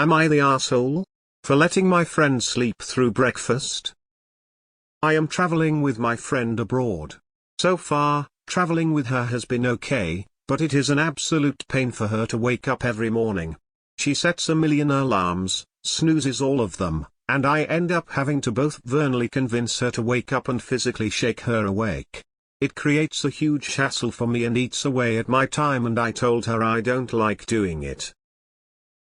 Am I the asshole? For letting my friend sleep through breakfast? I am traveling with my friend abroad. So far, traveling with her has been okay, but it is an absolute pain for her to wake up every morning. She sets a million alarms, snoozes all of them, and I end up having to both verbally convince her to wake up and physically shake her awake. It creates a huge hassle for me and eats away at my time, and I told her I don't like doing it.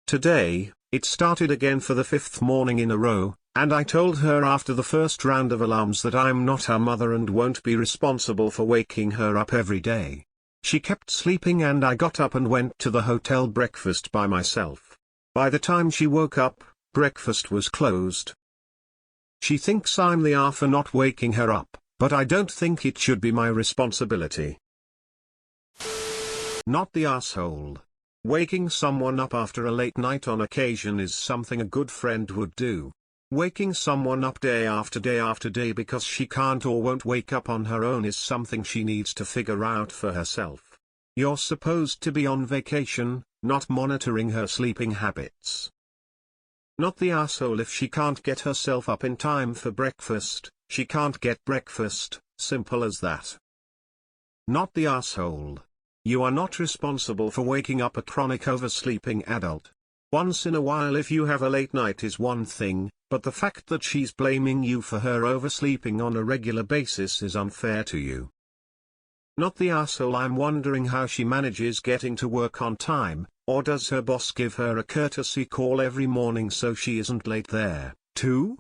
Today, it started again for the 5th morning in a row, and I told her after the first round of alarms that I'm not her mother and won't be responsible for waking her up every day. She kept sleeping and I got up and went to the hotel breakfast by myself. By the time she woke up, breakfast was closed. She thinks I'm the A for not waking her up, but I don't think it should be my responsibility. Not the asshole. Waking someone up after a late night on occasion is something a good friend would do. Waking someone up day after day after day because she can't or won't wake up on her own is something she needs to figure out for herself. You're supposed to be on vacation, not monitoring her sleeping habits. Not the asshole. If she can't get herself up in time for breakfast, she can't get breakfast, simple as that. Not the asshole. You are not responsible for waking up a chronic oversleeping adult. Once in a while if you have a late night is one thing, but the fact that she's blaming you for her oversleeping on a regular basis is unfair to you. Not the asshole. I'm wondering how she manages getting to work on time, or does her boss give her a courtesy call every morning so she isn't late there, too?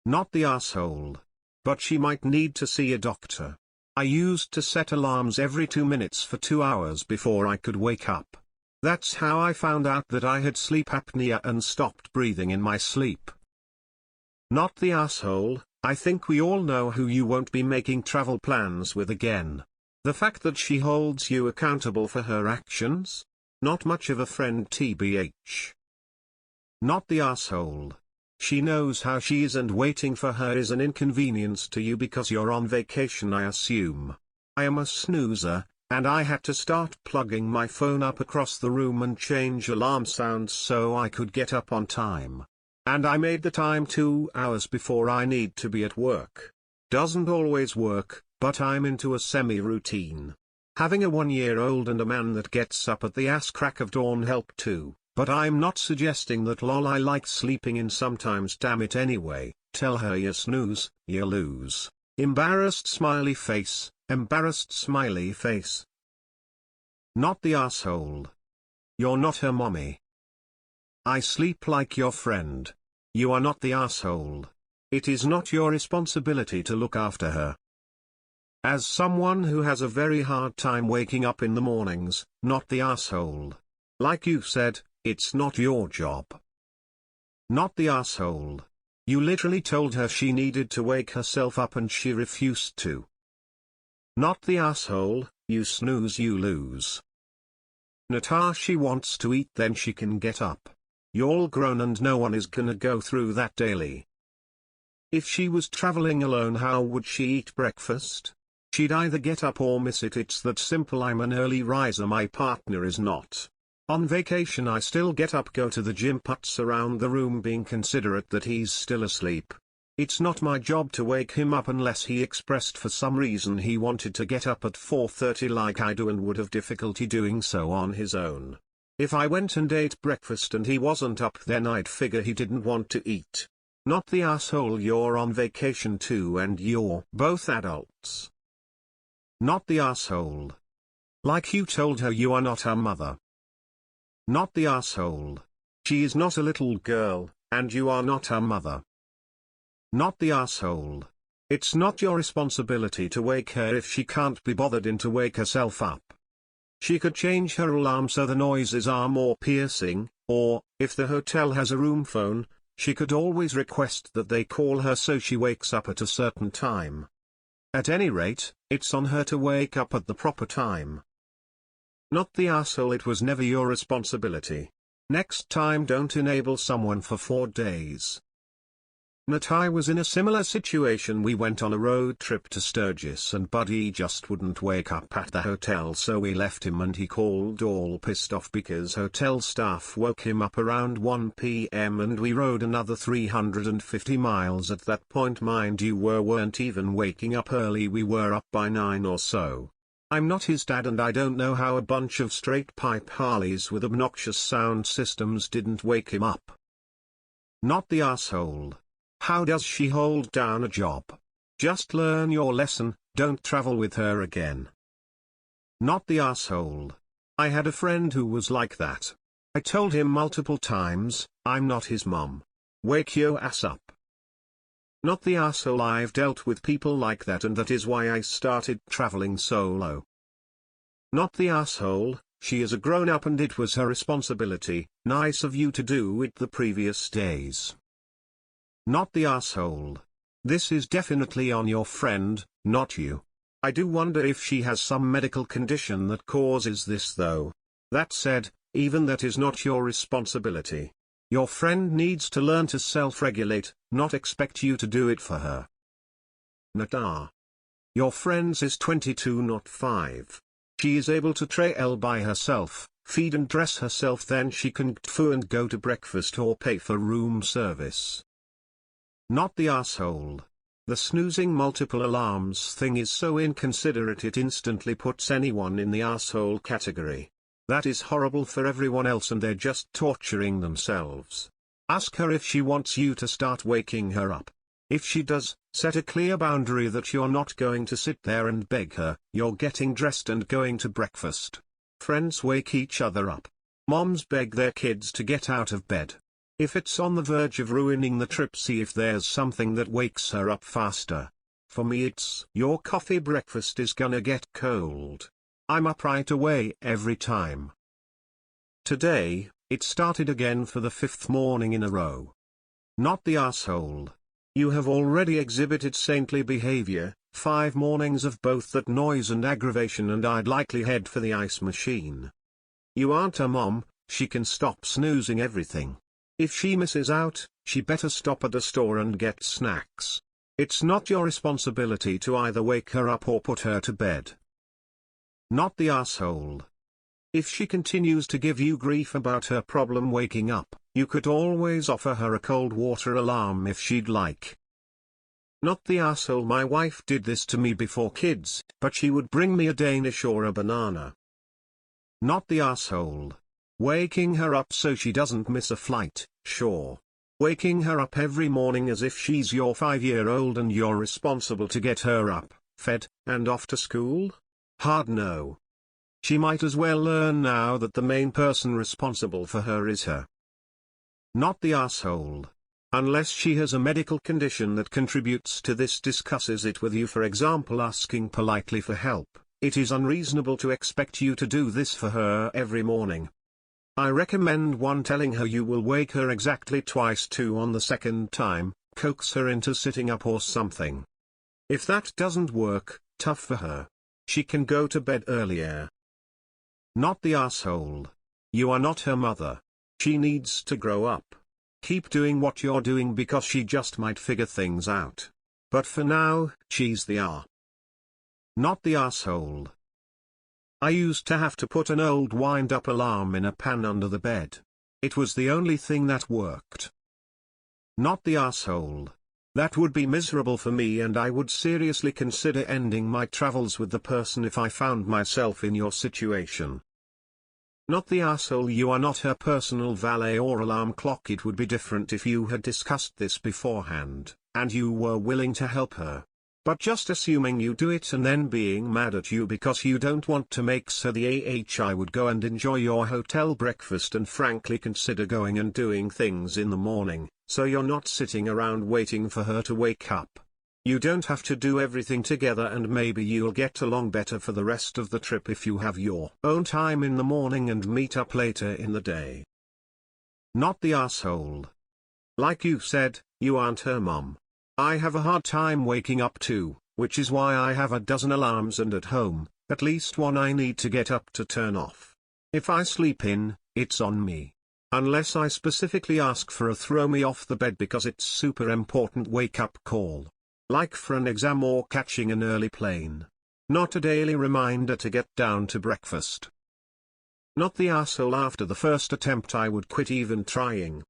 Not the asshole. But she might need to see a doctor. I used to set alarms every 2 minutes for 2 hours before I could wake up. That's how I found out that I had sleep apnea and stopped breathing in my sleep. Not the asshole. I think we all know who you won't be making travel plans with again. The fact that she holds you accountable for her actions? Not much of a friend, tbh. Not the asshole. She knows how she is and waiting for her is an inconvenience to you because you're on vacation, I assume. I am a snoozer, and I had to start plugging my phone up across the room and change alarm sounds so I could get up on time. And I made the time 2 hours before I need to be at work. Doesn't always work, but I'm into a semi-routine. Having a 1-year-old and a man that gets up at the ass crack of dawn help too. But I'm not suggesting that lol, I like sleeping in sometimes, damn it anyway. Tell her you snooze, you lose. Embarrassed smiley face, embarrassed smiley face. Not the asshole. You're not her mommy. I sleep like your friend. You are not the asshole. It is not your responsibility to look after her. As someone who has a very hard time waking up in the mornings, not the asshole. Like you said, it's not your job. Not the asshole. You literally told her she needed to wake herself up and she refused to. Not the asshole. You snooze, you lose. Natasha, she wants to eat, then she can get up. You're all grown and no one is gonna go through that daily. If she was traveling alone, how would she eat breakfast? She'd either get up or miss it. It's that simple. I'm an early riser, my partner is not. On vacation I still get up, go to the gym, putts around the room, being considerate that he's still asleep. It's not my job to wake him up unless he expressed for some reason he wanted to get up at 4:30 like I do and would have difficulty doing so on his own. If I went and ate breakfast and he wasn't up, then I'd figure he didn't want to eat. Not the asshole. You're on vacation too and you're both adults. Not the asshole. Like you told her you are not her mother. Not the asshole. She is not a little girl, and you are not her mother. Not the asshole. It's not your responsibility to wake her if she can't be bothered in to wake herself up. She could change her alarm so the noises are more piercing, or, if the hotel has a room phone, she could always request that they call her so she wakes up at a certain time. At any rate, it's on her to wake up at the proper time. Not the asshole. It was never your responsibility. Next time don't enable someone for 4 days. Not I was in a similar situation. We went on a road trip to Sturgis and Buddy just wouldn't wake up at the hotel, so we left him and he called all pissed off because hotel staff woke him up around 1 p.m. and we rode another 350 miles. At that point, mind you, we weren't even waking up early, we were up by 9 or so. I'm not his dad and I don't know how a bunch of straight pipe Harleys with obnoxious sound systems didn't wake him up. Not the asshole. How does she hold down a job? Just learn your lesson, don't travel with her again. Not the asshole. I had a friend who was like that. I told him multiple times, I'm not his mom. Wake your ass up. Not the asshole. I've dealt with people like that and that is why I started traveling solo. Not the asshole. She is a grown-up and it was her responsibility. Nice of you to do it the previous days. Not the asshole. This is definitely on your friend, not you. I do wonder if she has some medical condition that causes this though. That said, even that is not your responsibility. Your friend needs to learn to self-regulate, not expect you to do it for her. Not your friend's is 22 not 5. She is able to trail by herself, feed and dress herself, then she can gtfu and go to breakfast or pay for room service. Not the asshole. The snoozing multiple alarms thing is so inconsiderate, it instantly puts anyone in the asshole category. That is horrible for everyone else and they're just torturing themselves. Ask her if she wants you to start waking her up. If she does, set a clear boundary that you're not going to sit there and beg her, you're getting dressed and going to breakfast. Friends wake each other up. Moms beg their kids to get out of bed. If it's on the verge of ruining the trip, see if there's something that wakes her up faster. For me it's, your coffee breakfast is gonna get cold. I'm up right away every time. Today, it started again for the 5th morning in a row. Not the asshole. You have already exhibited saintly behavior, 5 mornings of both that noise and aggravation, and I'd likely head for the ice machine. You aren't a mom, she can stop snoozing everything. If she misses out, she better stop at a store and get snacks. It's not your responsibility to either wake her up or put her to bed. Not the asshole. If she continues to give you grief about her problem waking up, you could always offer her a cold water alarm if she'd like. Not the asshole. My wife did this to me before kids, but she would bring me a Danish or a banana. Not the asshole. Waking her up so she doesn't miss a flight, sure. Waking her up every morning as if she's your 5-year-old and you're responsible to get her up, fed, and off to school? Hard no. She might as well learn now that the main person responsible for her is her. Not the asshole. Unless she has a medical condition that contributes to this, discusses it with you, for example asking politely for help, it is unreasonable to expect you to do this for her every morning. I recommend 1. Telling her you will wake her exactly twice. 2. On the second time, coax her into sitting up or something. If that doesn't work, tough for her. She can go to bed earlier. Not the asshole. You are not her mother. She needs to grow up. Keep doing what you're doing because she just might figure things out. But for now, she's the Not the asshole. I used to have to put an old wind-up alarm in a pan under the bed. It was the only thing that worked. Not the asshole. That would be miserable for me and I would seriously consider ending my travels with the person if I found myself in your situation. Not the asshole. You are not her personal valet or alarm clock. It would be different if you had discussed this beforehand, and you were willing to help her. But just assuming you do it and then being mad at you because you don't want to make so the I would go and enjoy your hotel breakfast and frankly consider going and doing things in the morning, so you're not sitting around waiting for her to wake up. You don't have to do everything together and maybe you'll get along better for the rest of the trip if you have your own time in the morning and meet up later in the day. Not the asshole. Like you said, you aren't her mom. I have a hard time waking up too, which is why I have a dozen alarms and at home, at least one I need to get up to turn off. If I sleep in, it's on me. Unless I specifically ask for a throw me off the bed because it's super important wake-up call. Like for an exam or catching an early plane. Not a daily reminder to get down to breakfast. Not the asshole after the first attempt I would quit even trying.